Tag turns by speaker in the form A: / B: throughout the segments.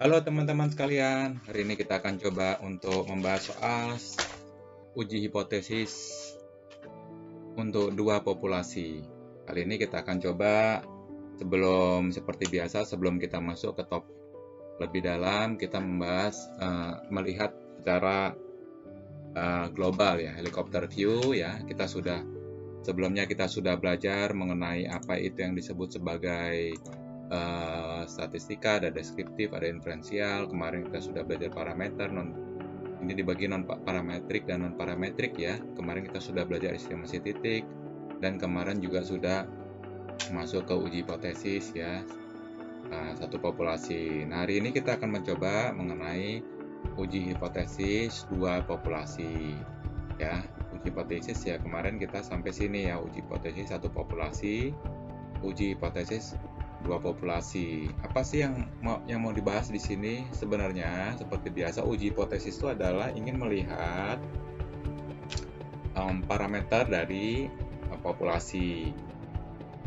A: Halo teman-teman sekalian, hari ini kita akan coba untuk membahas soal uji hipotesis untuk dua populasi. Kali ini kita akan coba seperti biasa, sebelum kita masuk ke topik lebih dalam, kita melihat secara global ya, helikopter view ya. Sebelumnya kita sudah belajar mengenai apa itu yang disebut sebagai statistika, ada deskriptif, ada inferensial. Kemarin kita sudah belajar parameter, ini dibagi non parametrik dan non parametrik ya. Kemarin kita sudah belajar estimasi titik, dan kemarin juga sudah masuk ke uji hipotesis ya, satu populasi. Nah, hari ini kita akan mencoba mengenai uji hipotesis dua populasi ya. Uji hipotesis ya, kemarin kita sampai sini ya, uji hipotesis satu populasi, uji hipotesis dua populasi. Apa sih yang mau dibahas di sini? Sebenarnya seperti biasa, uji hipotesis itu adalah ingin melihat parameter dari populasi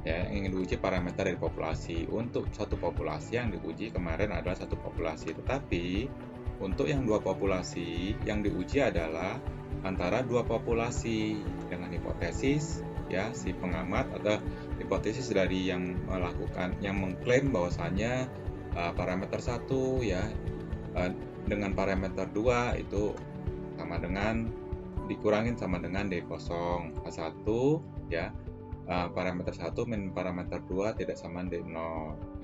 A: ya, ingin diuji parameter dari populasi. Untuk satu populasi yang diuji kemarin adalah satu populasi, tetapi untuk yang dua populasi yang diuji adalah antara dua populasi dengan hipotesis ya, si pengamat atau hipotesis dari yang mengklaim bahwasanya parameter 1 ya dengan parameter 2 itu sama dengan dikurangin sama dengan D0 A1 ya, parameter 1 min parameter 2 tidak sama D0.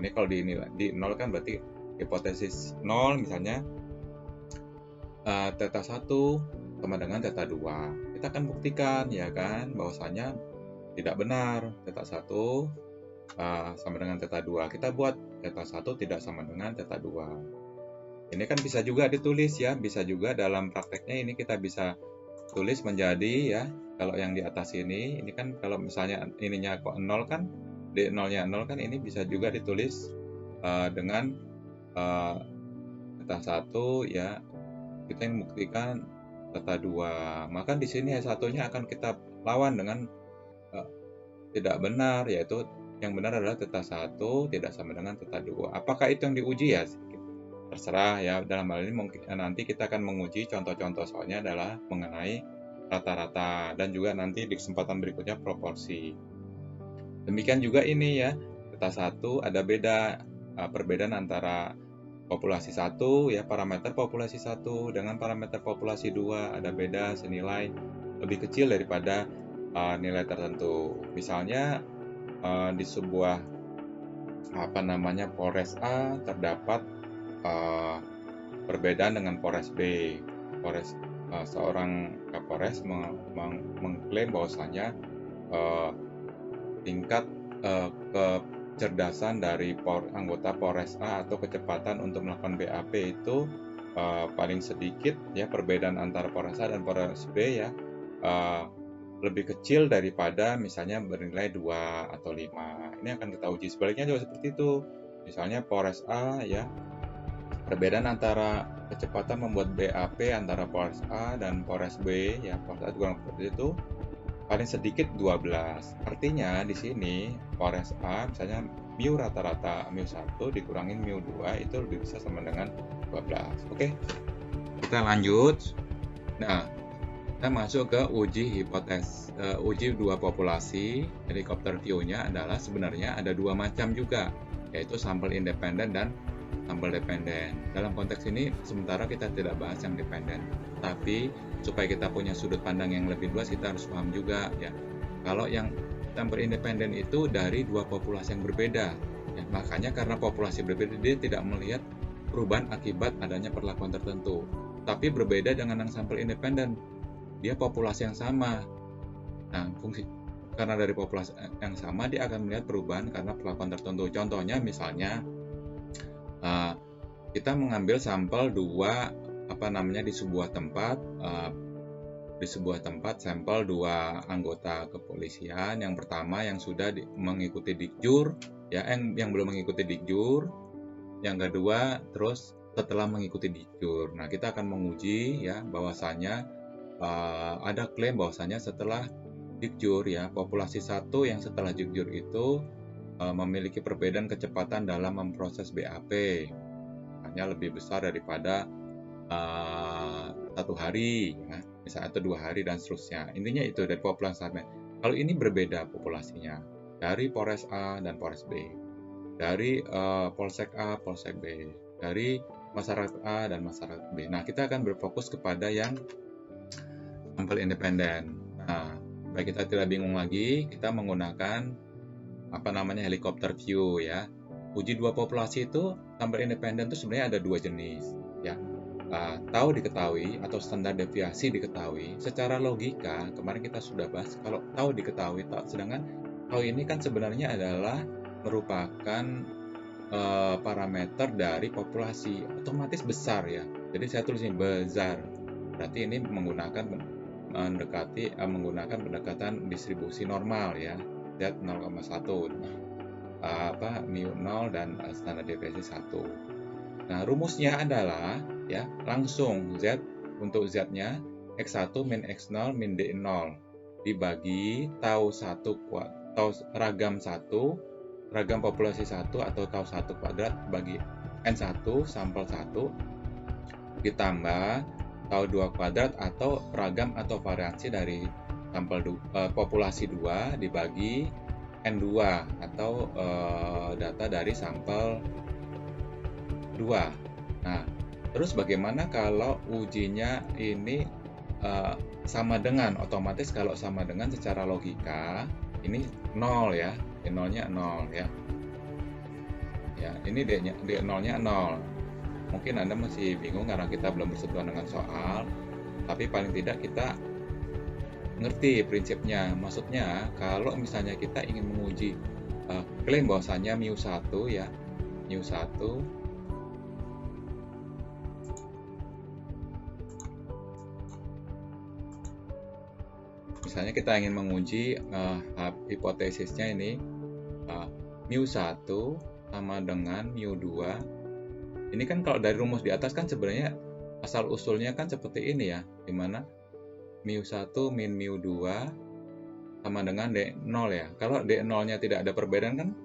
A: Ini kalau di 0 kan berarti hipotesis 0 misalnya theta 1 sama dengan theta 2. Kita akan buktikan ya kan bahwasanya tidak benar theta 1 sama dengan theta 2. Kita buat theta 1 tidak sama dengan theta 2. Ini kan bisa juga ditulis ya, bisa juga dalam prakteknya ini kita bisa tulis menjadi ya, kalau yang di atas ini kan kalau misalnya ininya kok 0 kan, D0-nya 0 kan, ini bisa juga ditulis dengan theta 1 ya, kita yang membuktikan theta 2. Maka di sini satunya akan kita lawan dengan tidak benar, yaitu yang benar adalah theta 1 tidak sama dengan theta 2. Apakah itu yang diuji ya? Terserah ya. Dalam hal ini mungkin nanti kita akan menguji contoh-contoh soalnya adalah mengenai rata-rata, dan juga nanti di kesempatan berikutnya proporsi. Demikian juga ini ya, theta 1 ada perbedaan antara populasi 1 ya, parameter populasi 1 dengan parameter populasi 2 ada beda senilai lebih kecil daripada nilai tertentu. Misalnya di sebuah Polres A terdapat perbedaan dengan Polres B. Seorang Kapolres mengklaim bahwasanya tingkat kecerdasan dari anggota Polres A atau kecepatan untuk melakukan BAP itu paling sedikit ya, perbedaan antara Polres A dan Polres B ya lebih kecil daripada misalnya bernilai 2 atau 5. Ini akan kita uji. Sebaliknya juga seperti itu. Misalnya Polres A ya, perbedaan antara kecepatan membuat BAP antara Polres A dan Polres B ya, Polres A kurang seperti itu, paling sedikit 12. Artinya di sini Polres A misalnya mu rata-rata mu 1 dikurangin mu 2 itu lebih bisa sama dengan 12. Oke. Kita lanjut. Nah, kita masuk ke uji dua populasi. Helikopter view-nya adalah sebenarnya ada dua macam juga, yaitu sampel independen dan sampel dependen. Dalam konteks ini sementara kita tidak bahas yang dependen, tapi supaya kita punya sudut pandang yang lebih luas, kita harus paham juga ya, kalau yang sampel independen itu dari dua populasi yang berbeda ya, makanya karena populasi berbeda dia tidak melihat perubahan akibat adanya perlakuan tertentu. Tapi berbeda dengan yang sampel independen, dia populasi yang sama. Nah, karena dari populasi yang sama dia akan melihat perubahan karena perlakuan tertentu. Contohnya misalnya kita mengambil sampel di sebuah tempat sampel dua anggota kepolisian. Yang pertama yang sudah mengikuti Dikjur ya, yang belum mengikuti Dikjur. Yang kedua terus setelah mengikuti Dikjur. Nah, kita akan menguji ya bahwasanya ada klaim bahwasanya setelah Dikjur ya, populasi 1 yang setelah Dikjur itu memiliki perbedaan kecepatan dalam memproses BAP. misalnya lebih besar daripada 1 hari, ya, misalnya atau 2 hari dan seterusnya. Intinya itu dari populasi sampai. Kalau ini berbeda populasinya dari Polres A dan Polres B, dari Polsek A, Polsek B, dari masyarakat A dan masyarakat B. Nah, kita akan berfokus kepada yang sampel independen. Nah, baik kita tidak bingung lagi, kita menggunakan helikopter view ya. Uji dua populasi itu sampel independen itu sebenarnya ada 2 jenis ya. Tahu diketahui atau standar deviasi diketahui. Secara logika kemarin kita sudah bahas kalau tahu diketahui, sedangkan tahu ini kan sebenarnya adalah merupakan parameter dari populasi, otomatis besar ya. Jadi saya tulis ini besar. Berarti ini menggunakan pendekatan distribusi normal ya. Z 0,1 mu 0 dan standar deviasi 1. Nah, rumusnya adalah ya langsung Z untuk Z-nya X1 min X0 min D0 dibagi tau 1 tau ragam 1 ragam populasi 1 atau tau 1 kuadrat bagi N1 sampel 1 ditambah tau 2 kuadrat atau ragam atau variansi dari sampel populasi 2 dibagi N2 atau data dari sampel 2. Nah, terus bagaimana kalau ujinya ini sama dengan, otomatis kalau sama dengan secara logika ini 0 ya, D0-nya 0 ya. Ya, ini D0-nya 0. Mungkin Anda masih bingung karena kita belum bersentuhan dengan soal, tapi paling tidak kita ngerti prinsipnya. Maksudnya kalau misalnya kita ingin menguji klaim bahwasanya mu1 ya, mu1 misalnya kita ingin menguji hipotesisnya ini mu1 sama dengan mu2. Ini kan kalau dari rumus di atas kan sebenarnya asal usulnya kan seperti ini ya, dimana mu1 min mu2 sama dengan D0 ya. Kalau D0-nya tidak ada perbedaan kan,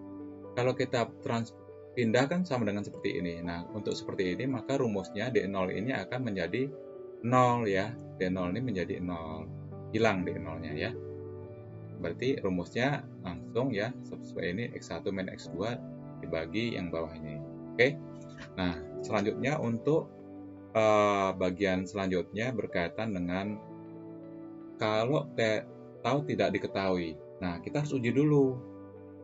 A: kalau kita pindah kan sama dengan seperti ini. Nah, untuk seperti ini maka rumusnya D0 ini akan menjadi 0 ya. D0 ini menjadi 0. Hilang D0-nya ya. Berarti rumusnya langsung ya sesuai ini X1 min X2 dibagi yang bawah ini. Oke. Nah, selanjutnya untuk bagian selanjutnya berkaitan dengan kalau tahu tidak diketahui. Nah, kita harus uji dulu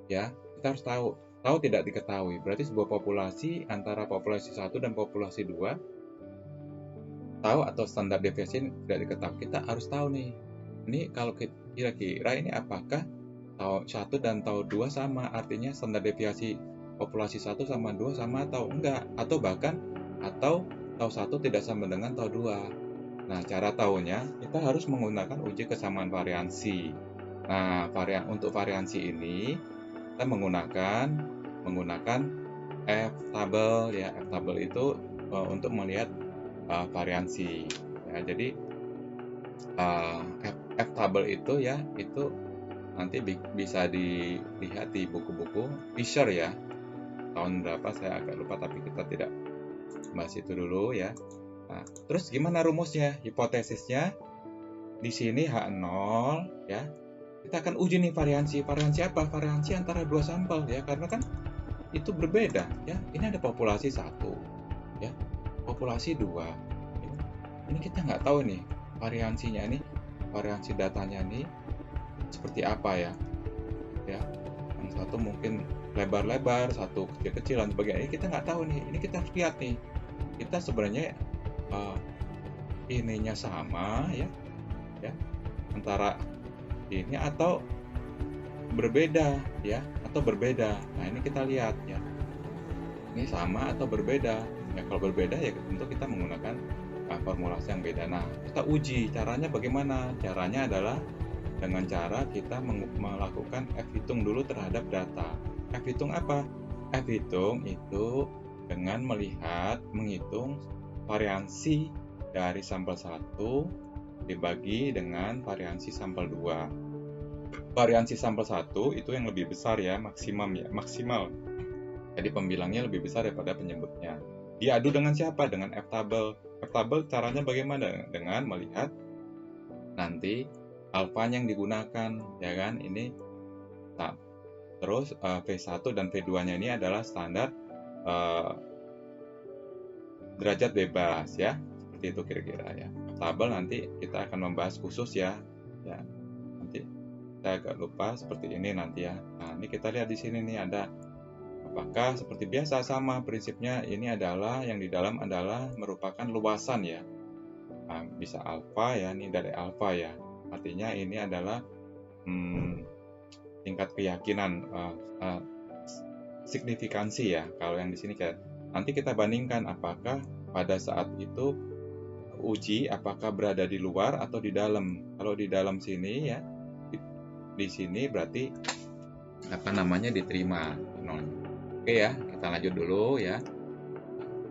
A: ya. Kita harus tahu tidak diketahui. Berarti sebuah populasi antara populasi 1 dan populasi 2 tahu atau standar deviasi tidak diketahui. Kita harus tahu nih. Ini kalau kira-kira ini apakah tau 1 dan tau 2 sama, artinya standar deviasi populasi 1 sama 2 sama atau enggak, atau bahkan tau 1 tidak sama dengan tau 2. Nah, cara tahunya kita harus menggunakan uji kesamaan variansi. Nah, untuk variansi ini kita menggunakan F-table ya. F-table itu untuk melihat variansi. Ya, jadi F-table itu ya, itu nanti bisa dilihat di buku-buku Fisher ya. Tahun berapa saya agak lupa, tapi kita tidak bahas itu dulu ya. Nah, terus gimana rumusnya? Hipotesisnya di sini H0 ya. Kita akan uji nih variansi. Variansi apa? Variansi antara dua sampel ya, karena kan itu berbeda ya. Ini ada populasi 1 ya, populasi 2. Ini kita nggak tahu nih variansinya ini, variansi datanya ini seperti apa ya. Ya, yang satu mungkin lebar-lebar, satu kecil-kecil dan sebagainya. Ini kita nggak tahu nih. Ini kita harus lihat nih. Kita sebenarnya ininya sama ya, antara ini atau berbeda ya, atau berbeda. Nah, ini kita lihat ya. Ini sama atau berbeda. Ya, kalau berbeda ya tentu kita menggunakan formulasi yang beda. Nah, kita uji. Caranya bagaimana? Caranya adalah dengan cara kita melakukan F-hitung dulu terhadap data. F-hitung apa? F-hitung itu dengan menghitung variansi dari sampel 1 dibagi dengan variansi sampel 2. Variansi sampel 1 itu yang lebih besar ya, maksimal. Jadi pembilangnya lebih besar daripada penyebutnya. diadu dengan siapa? Dengan F-table. F-table caranya bagaimana? Dengan melihat nanti alfanya yang digunakan, ya kan? Ini terus V1 dan V2-nya ini adalah standar derajat bebas ya. Seperti itu kira-kira ya. Tabel nanti kita akan membahas khusus ya. Ya. Nanti saya agak lupa seperti ini nanti ya. Nah, ini kita lihat di sini nih ada apakah seperti biasa sama prinsipnya. Ini adalah yang di dalam adalah merupakan luasan ya. Nah, bisa alfa ya, ini dari alfa ya. Artinya ini adalah tingkat keyakinan signifikansi ya. Kalau yang di sini nanti kita bandingkan apakah pada saat itu uji apakah berada di luar atau di dalam. Kalau di dalam sini ya, di sini berarti apa namanya diterima. Oke ya, kita lanjut dulu ya.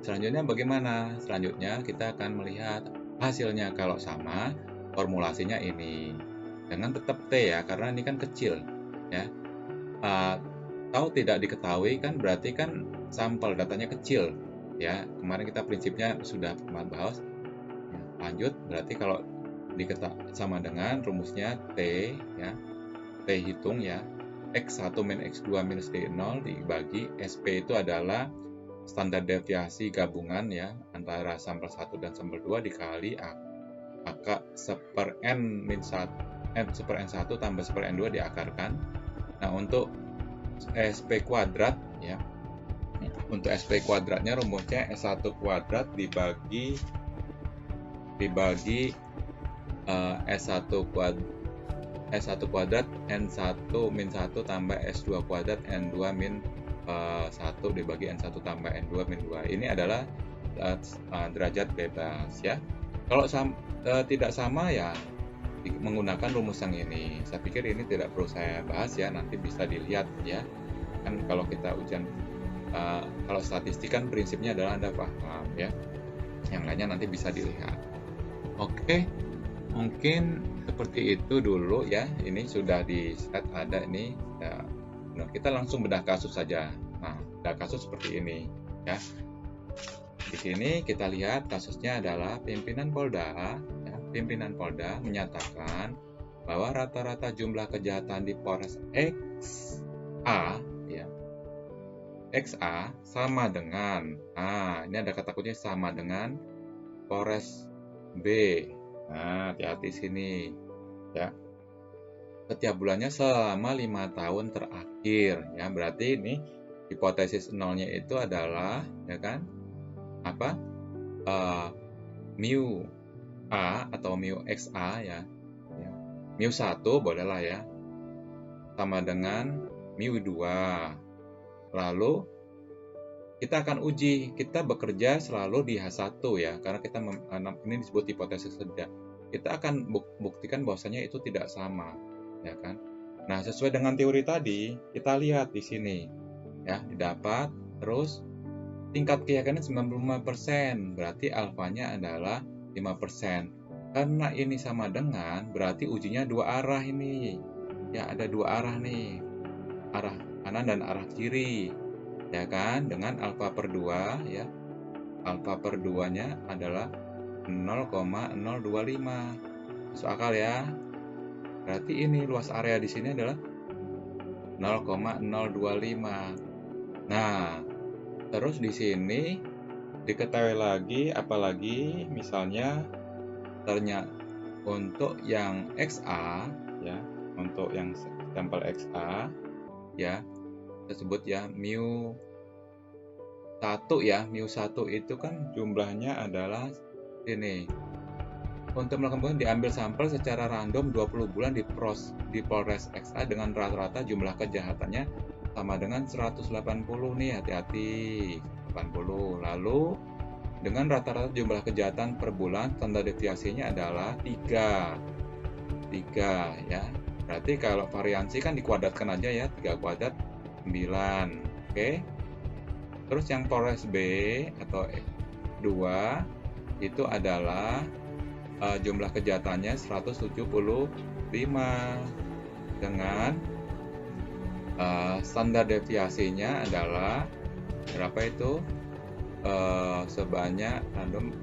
A: Selanjutnya bagaimana? Selanjutnya kita akan melihat hasilnya. Kalau sama, formulasinya ini dengan tetap T ya, karena ini kan kecil ya. Tahu tidak diketahui kan berarti kan sampel datanya kecil ya. Kemarin kita prinsipnya sudah bahas. Lanjut, berarti kalau sama dengan rumusnya T ya, T hitung ya, X1 min X2 minus D0 dibagi SP itu adalah standar deviasi gabungan ya antara sampel 1 dan sampel 2 dikali angka 1/n min 1 1/n1 tambah 1/n2 diakarkan. Nah, untuk SP kuadrat ya, untuk SP kuadratnya rumusnya S1 kuadrat dibagi S1 kuadrat N1 min 1 tambah S2 kuadrat N2 min 1 dibagi N1 tambah N2 min 2. Ini adalah derajat bebas ya. Kalau tidak sama ya menggunakan rumus yang ini. Saya pikir ini tidak perlu saya bahas ya, nanti bisa dilihat ya. Kan kalau kita ujian kalau statistik kan prinsipnya adalah Anda paham ya. Yang lainnya nanti bisa dilihat. Oke, mungkin seperti itu dulu ya. Ini sudah di slide ada ini. Ya. Nah, kita langsung bedah kasus saja. Nah, bedah kasus seperti ini ya. Di sini kita lihat kasusnya adalah pimpinan Polda. Ya. Pimpinan Polda menyatakan bahwa rata-rata jumlah kejahatan di Polres XA ya. XA sama dengan, ini ada kata kunci sama dengan Polres B. Nah, hati-hati sini ya. Setiap bulannya selama 5 tahun terakhir ya. Berarti ini hipotesis nolnya itu adalah ya kan apa mu A atau mu XA ya. Mu 1 bolehlah ya sama dengan mu 2. Lalu kita akan uji, kita bekerja selalu di H1 ya, karena kita ini disebut hipotesis kerja. Kita akan buktikan bahwasanya itu tidak sama, ya kan? Nah, sesuai dengan teori tadi, kita lihat di sini, ya, didapat, terus tingkat keyakinan 95%, berarti alfanya adalah 5%. Karena ini sama dengan, berarti ujinya dua arah ini, ya, ada dua arah nih, arah kanan dan arah kiri. Ya kan, dengan alfa per 2 ya. Alfa per 2-nya adalah 0,025. Masuk akal ya. Berarti ini luas area di sini adalah 0,025. Nah, terus di sini diketahui lagi apalagi misalnya ternyata untuk yang XA ya, untuk yang sampel XA ya tersebut ya mu 1 ya, mu 1 itu kan jumlahnya adalah ini. Untuk melakukan diambil sampel secara random 20 bulan di Polres XA dengan rata-rata jumlah kejahatannya sama dengan 180 nih, hati-hati 80. Lalu dengan rata-rata jumlah kejahatan per bulan standar deviasinya adalah 3 ya. Berarti kalau variansi kan dikuadratkan aja ya, 3 kuadrat 9. Oke. Terus yang Polres B atau 2 itu adalah jumlah kejahatannya 175 dengan standar deviasinya adalah berapa itu? sebanyak random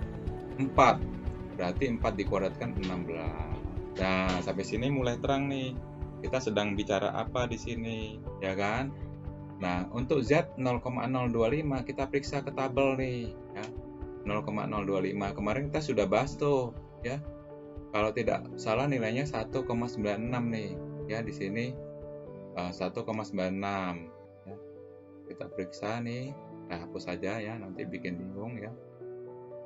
A: 4. Berarti 4 dikuadratkan 16. Nah, sampai sini mulai terang nih. Kita sedang bicara apa di sini, ya kan? Nah, untuk Z 0,025 kita periksa ke tabel nih, ya. 0,025. Kemarin kita sudah bahas tuh, ya. Kalau tidak salah nilainya 1,96 nih, ya di sini 1,96. Ya. Kita periksa nih. Nah, hapus saja ya, nanti bikin bingung ya.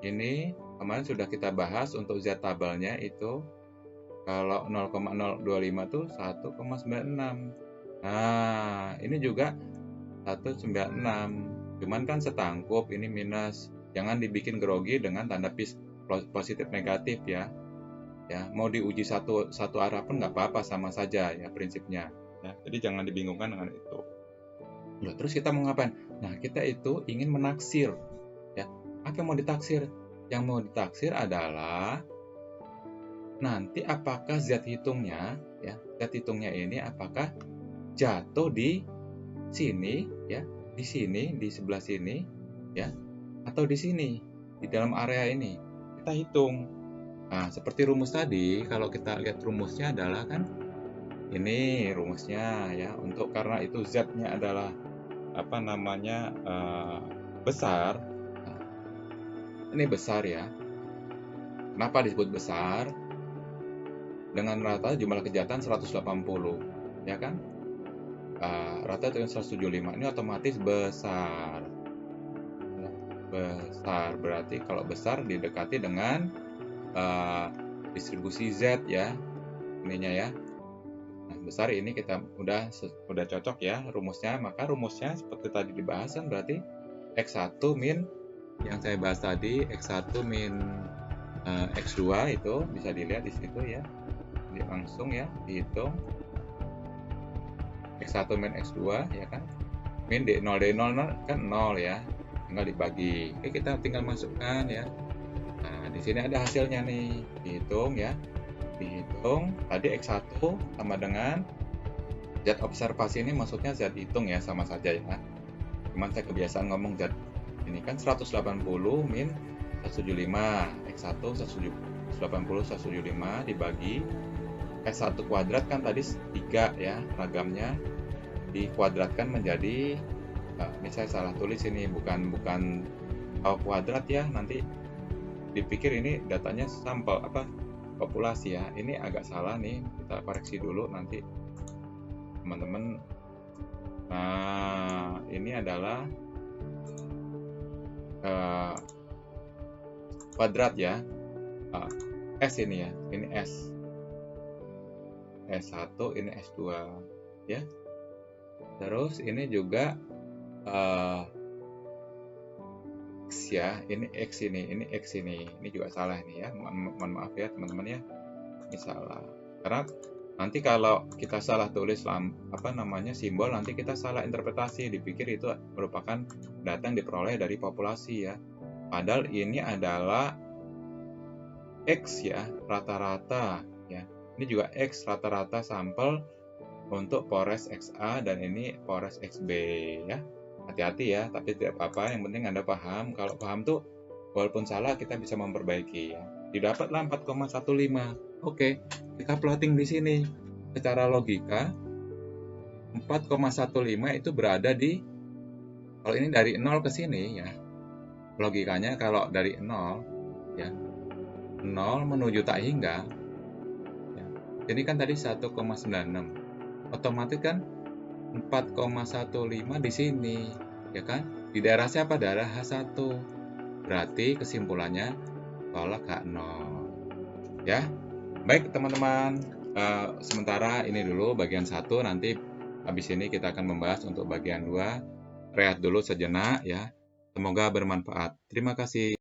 A: Ini kemarin sudah kita bahas untuk Z tabelnya itu kalau 0,025 tuh 1,96. Nah, ini juga 196. Cuman kan setangkup, ini minus. Jangan dibikin grogi dengan tanda positif negatif ya. Ya, mau diuji satu arah pun nggak apa-apa, sama saja ya prinsipnya. Ya, jadi jangan dibingungkan dengan itu. Ya, terus kita mau ngapain? Nah, kita itu ingin menaksir. Ya, apa yang mau ditaksir? Yang mau ditaksir adalah nanti apakah Z hitungnya, ya, Z hitungnya ini apakah jatuh di sini, ya, di sini, di sebelah sini, ya, atau di sini, di dalam area ini. Kita hitung. Nah, seperti rumus tadi, kalau kita lihat rumusnya adalah kan ini rumusnya ya, untuk karena itu Z-nya adalah apa namanya besar. Nah, ini besar ya. Kenapa disebut besar? Dengan rata jumlah kejahatan 180, ya kan? Rata itu 175, ini otomatis besar. Ya, besar berarti kalau besar didekati dengan distribusi Z ya, ininya ya. Nah, besar ini kita udah cocok ya rumusnya. Maka rumusnya seperti tadi dibahas kan berarti X1 min yang saya bahas tadi, X1 min X2 itu bisa dilihat di situ ya. Jadi langsung ya dihitung X1 min X2 ya kan. Min D0 kan 0 ya. Tinggal dibagi. Oke, kita tinggal masukkan ya. Nah, di sini ada hasilnya nih. Dihitung ya. Dihitung tadi X1 sama dengan Z observasi, ini maksudnya Z hitung ya, sama saja ya. Cuman saya kebiasaan ngomong Z. Ini kan 180 min 175. X1 180 175 dibagi S1 kuadrat kan tadi 3 ya ragamnya, dikuadratkan menjadi ini saya salah tulis ini, bukan kuadrat ya, nanti dipikir ini datanya sampel apa populasi ya. Ini agak salah nih, kita koreksi dulu nanti teman-teman. Nah, ini adalah kuadrat ya. S ini ya, ini S. S1, ini S2 ya. Terus ini juga X ya, ini X ini X ini juga salah ini ya. Mohon maaf ya teman-teman ya. Ini salah. Karena nanti kalau kita salah tulis apa namanya simbol, nanti kita salah interpretasi, dipikir itu merupakan data yang diperoleh dari populasi ya. Padahal ini adalah X ya, rata-rata ya. Ini juga X rata-rata sampel untuk Polres XA dan ini Polres XB ya. Hati-hati ya, tapi tidak apa-apa, yang penting Anda paham. Kalau paham tuh walaupun salah kita bisa memperbaiki ya. Didapatlah 4,15. Oke, kita plotting di sini. Secara logika 4,15 itu berada di, kalau ini dari 0 ke sini ya. Logikanya kalau dari 0 ya. 0 menuju tak hingga. Ya. Ini kan tadi 1,96. Otomatis kan 4,15 di sini, ya kan? Di daerah siapa? Daerah H1. Berarti kesimpulannya tolak H0. Ya. Baik, teman-teman. Sementara ini dulu bagian 1, nanti habis ini kita akan membahas untuk bagian 2. Rehat dulu sejenak ya. Semoga bermanfaat. Terima kasih.